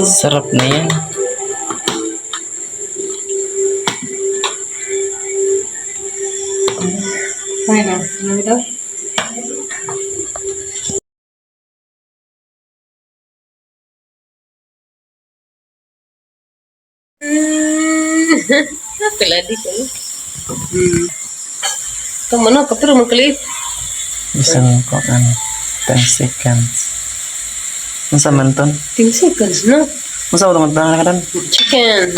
Sarap na yan. Peladi ko. Kamu na kapiro magkalit. Isang ko, 10 seconds. Masa man ton? 10 seconds na. Masa ko naman na karon? Chicken.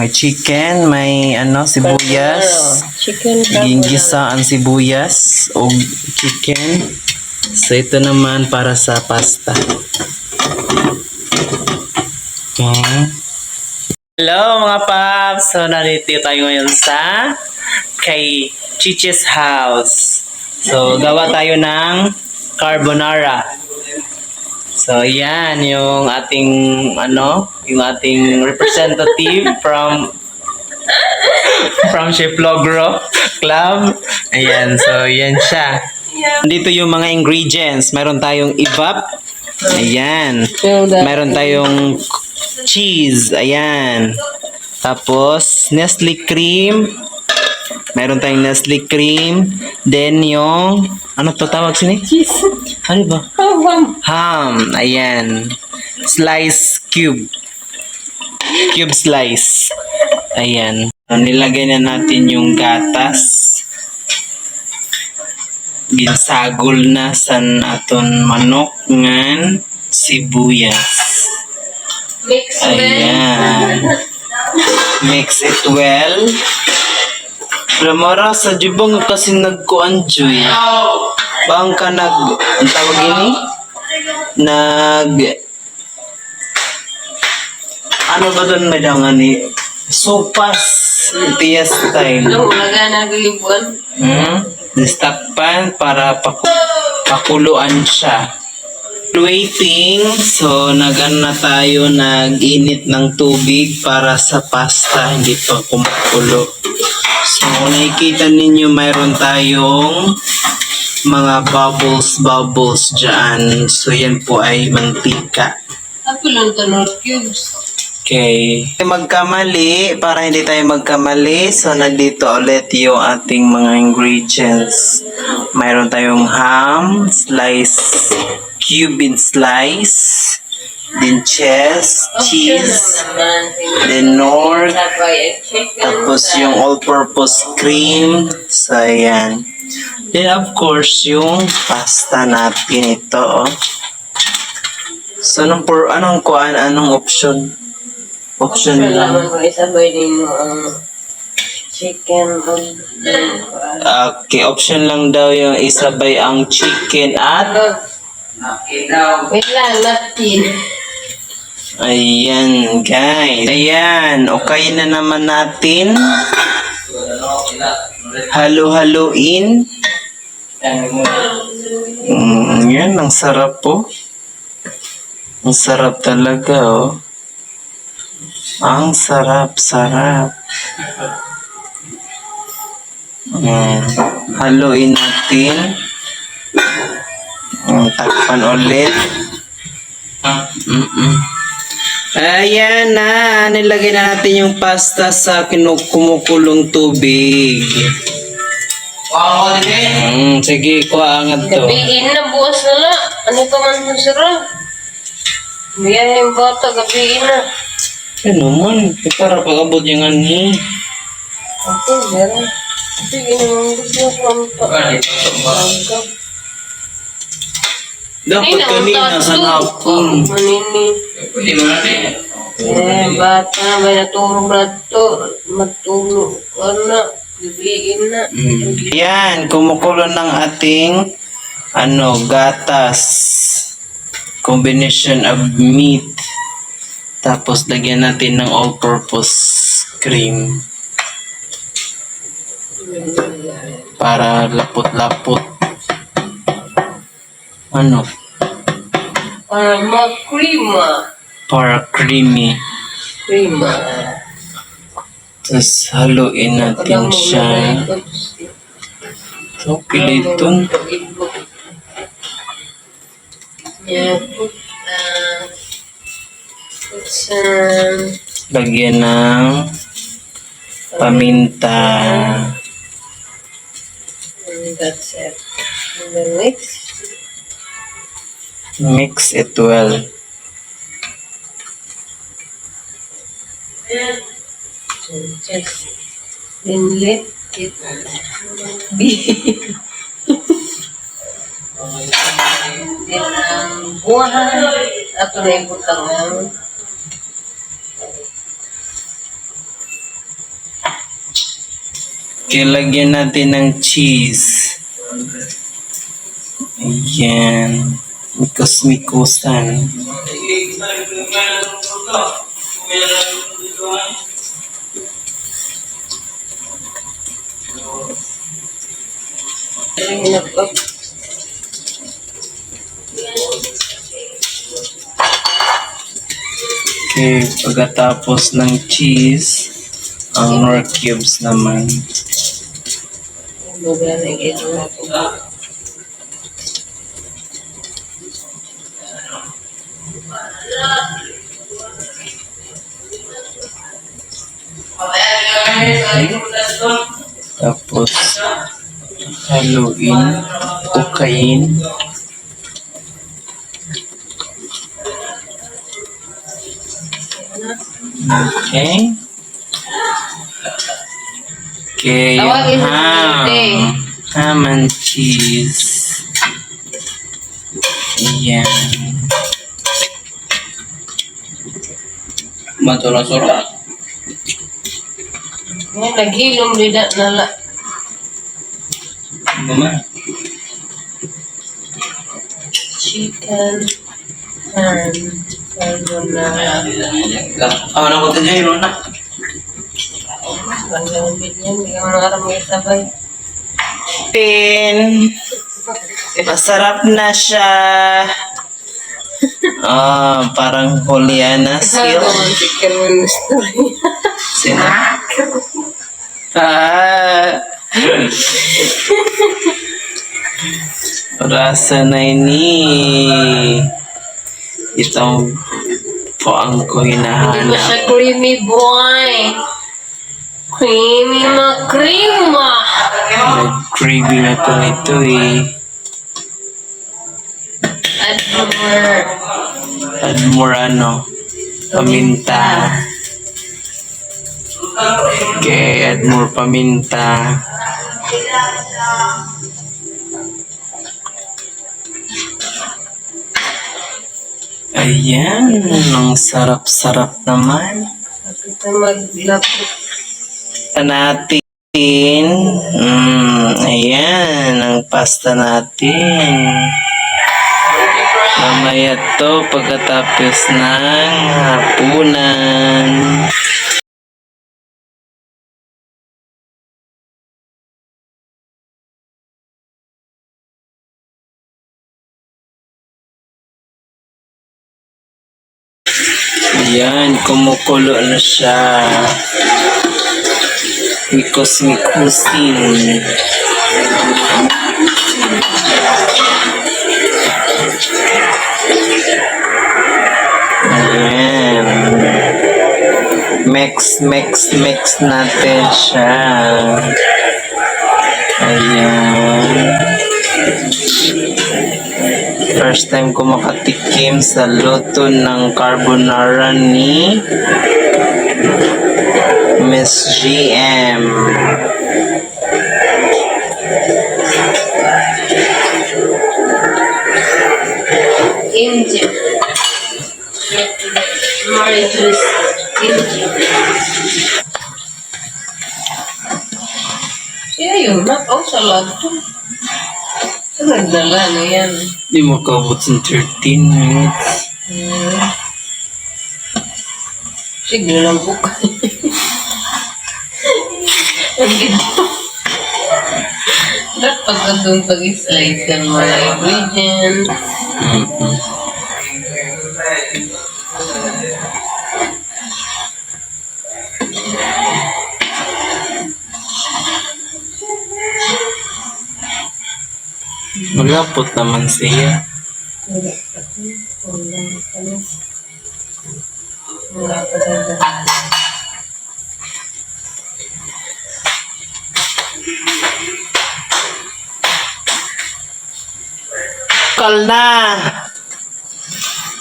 Chicken, may sibuyas. Chicken Ginggisa ang sibuyas o chicken. So ito naman para sa pasta. Okay. Hello mga paps! So narito tayo ngayon sa kay Chichi's house. So gawa tayo ng carbonara. So yan yung ating yung ating representative from Chef Logro Club. Ayan, so yan siya. Dito yung mga ingredients. Meron tayong evap. Ayan. Meron tayong cheese. Ayan. Tapos Nestle cream. Meron tayong Nestle cream. Then yung ano to tawag sini? Cheese. Ano ba? Ham. Ham. Ayan. Slice cube. Cube slice. Ayan. So, nilagay na natin yung gatas. Ginsagol na sa aton manok ngan sibuyas. Mix Ayan. Mix it well. Lamara sa jubong kasi nagkuanjoy. Bang ka ang tawag ini? Ano ba doon may dangan ni? Sopas. Tiya style. Laga na gilibuan. Distakpan para pakuluan siya. Waiting. So, na tayo, nag-init ng tubig para sa pasta. Hindi pa kumukulo. So, nakikita ninyo mayroon tayong mga bubbles dyan. So, yan po ay mantika. Ako lang tanong cubes. Okay. Para hindi tayo magkamali, so nandito ulit yung ating mga ingredients. Mayroon tayong ham, cube slice, then cheese, then north, tapos yung all-purpose cream. So, ayan. Then, of course, yung pasta natin ito. So, anong option? Option lang. Kailangan ko isabay din yung chicken. Okay, option lang daw yung isabay ang chicken at Wait lang, napkin. ayan guys. Ayan, okay na naman natin. Halo-haloin. Yan, ang sarap po. Ang sarap talaga oh. Ang sarap. Haluin natin. Takpan ulit. Ayan na. Nilagay na natin yung pasta sa kumukulong tubig. Sige, angat to. Gabiin na, bukas na lang. Ano ka man masarap? Biyan yung bata, gabiin na. Ano man, para pag-abot yung ani. Okay, meron. Sige naman, gusto ko ang Dapat kanina sa hapon. Manini. Bata, may natulog na to. Matulog ka na. Gabiin na. Yan, kumukulo ng ating gatas. Combination of meat. Tapos lagyan natin ng all-purpose cream. Para lapot-lapot. Para ma-creama. Para creamy. Creama. Tapos haluin natin siya. So, piliton. It's, Lagyan ng paminta. and that's it. And then mix. Mix it well. So just then let it be. Then ang buwan at na ibutang ang Kaya lagyan natin ng cheese. Ayan. Mikos-mikosan. hinapag. Okay, pagkatapos ng cheese, ang nor cubes naman. Maglalagay din natin. Tapos, haluin, ukayin. Okay. Okay, Tawagin yung mo ham. ulit. Ham and cheese. Ayan. Matura-sura. Ngayon, naghilom lida na la. Mama. Chicken and carbonara. Awan ako tayo, yun na. Bandang bilyan, hindi ka mga may sabay. Pin. Masarap na siya. Parang Juliana skill. Chicken and story. Sino? Rasa na ini. Itong poang ko Hindi ba hinahanap. siya creamy boy? Creamy makrima. Nag-craving ako nito eh. At more. Add more ano, paminta. Okay, add more paminta. Ayan, ang sarap-sarap naman. Ito maglapot. Natin. Ayan, ang pasta natin. Mamaya to pagkatapos ng hapunan. Ayan, kumukulo na siya. Mikos-mikosin. Ayan. Mix natin siya. Ayan. First time ko makatikim sa luto ng carbonara ni Miss GM. India. Marie-Louise. India. Kaya yun, oh, salad to. Nagdala na yan. Di mo kaabot sa 13 minutes. Sige lang po. Ang gito. Dapat ka doon pag-slice ng mga ingredients. Malapot naman siya. Wala pa talaga. Bukal na!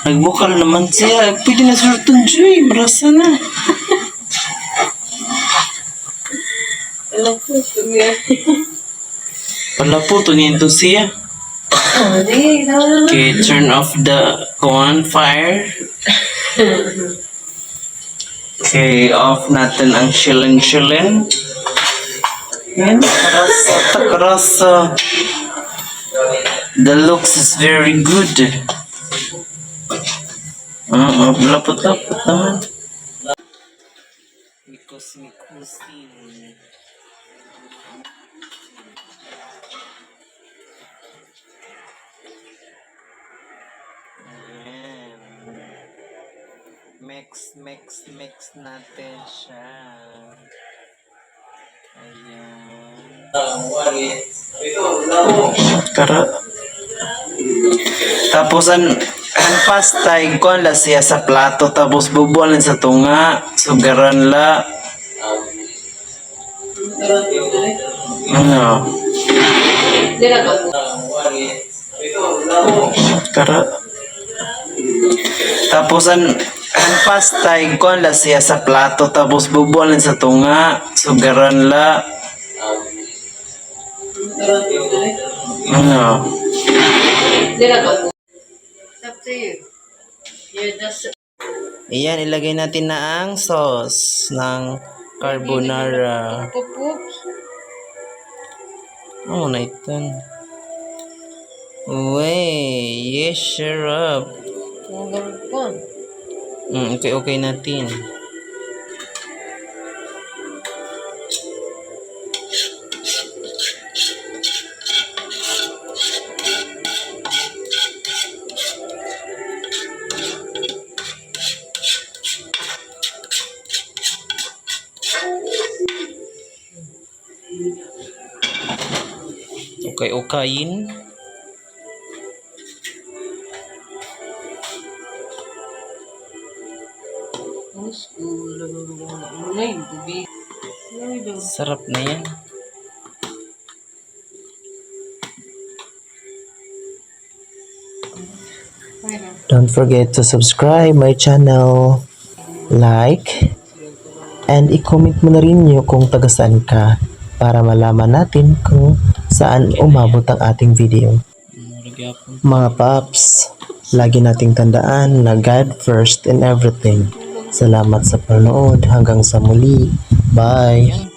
Nagbukal naman siya. Pwede na surutun, Joy. Marasa na. Alam ko, siya. Pala po, tunyin to siya. Hindi, Okay, turn off the fire. Okay, off natin ang shilin. Yan, karasa, takarasa. The looks is very good. Lapot naman. Mikusin. Ayan. Mix natin siya. Ayan. Tapos ang pastay ko la siya sa plato tapos bubualan sa tunga sugaran la ano tapos ang pastay ko la siya sa plato tapos bubualan sa tunga sugaran la ano Up to you. Yeah, that's Ayan, ilagay natin na ang sauce ng carbonara. Oops. Oh, naitan. Wey, yes, syrup. Ang po. Okay natin. Okay-okayin. Sarap na yan. Don't forget to subscribe my channel, like, and i-comment mo na rin nyo kung taga saan ka para malaman natin kung saan umabot ang ating video. Mga paps, lagi nating tandaan na God first in everything. Salamat sa panonood. Hanggang sa muli. Bye!